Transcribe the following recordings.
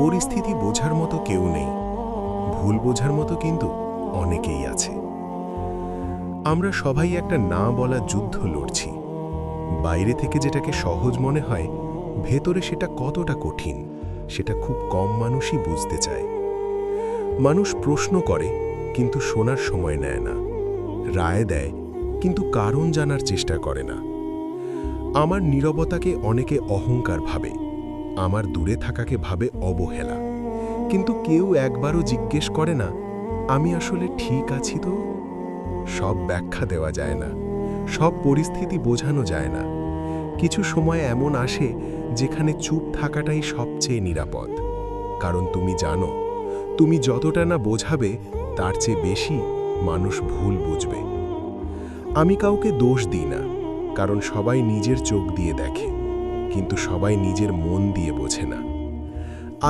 পরিস্থিতি বোঝার মতো কেউ নেই, ভুল বোঝার মতো কিন্তু অনেকেই আছে। আমরা সবাই একটা না বলা যুদ্ধ লড়ছি। বাইরে থেকে যেটাকে সহজ মনে হয়, ভেতরে সেটা কতটা কঠিন সেটা খুব কম মানুষই বুঝতে চায়। মানুষ প্রশ্ন করে কিন্তু শোনার সময় নেয় না, রায় দেয় কিন্তু কারণ জানার চেষ্টা করে না। আমার নীরবতাকে অনেকে অহংকার ভাবে, আমার দূরে থাকাকে ভাবে অবহেলা, কিন্তু কেউ একবারও জিজ্ঞেস করে না আমি আসলে ঠিক আছি তো। সব ব্যাখ্যা দেওয়া যায় না, সব পরিস্থিতি বোঝানো যায় না। কিছু সময় এমন আসে যেখানে চুপ থাকাটাই সবচেয়ে নিরাপদ, কারণ তুমি জানো তুমি যতটা না বোঝাবে তার চেয়ে বেশি মানুষ ভুল বুঝবে। আমি কাউকে দোষ দিই না, কারণ সবাই নিজের চোখ দিয়ে দেখে, কিন্তু সবাই নিজের মন দিয়ে বোঝে না।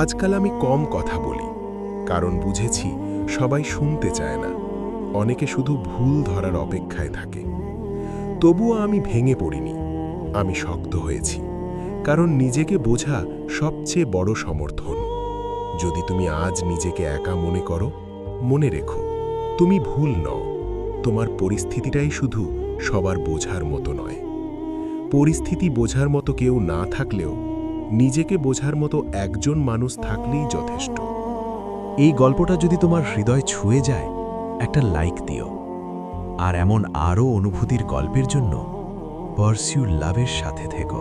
আজকাল আমি কম কথা বলি, কারণ বুঝেছি সবাই শুনতে চায় না, অনেকে শুধু ভুল ধরার অপেক্ষায় থাকে। তবুও আমি ভেঙে পড়িনি, আমি শক্ত হয়েছি, কারণ নিজেকে বোঝা সবচেয়ে বড় সমর্থন। যদি তুমি আজ নিজেকে একা মনে করো, মনে রেখো তুমি ভুল নও। তোমার পরিস্থিতিটাই শুধু সবার বোঝার মতো নয়। পরিস্থিতি বোঝার মতো কেউ না থাকলেও নিজেকে বোঝার মতো একজন মানুষ থাকলেই যথেষ্ট। এই গল্পটা যদি তোমার হৃদয় ছুঁয়ে যায়, একটা লাইক দিও। আর এমন আরও অনুভূতির গল্পের জন্য পারসিউ লাভের সাথে থেকো।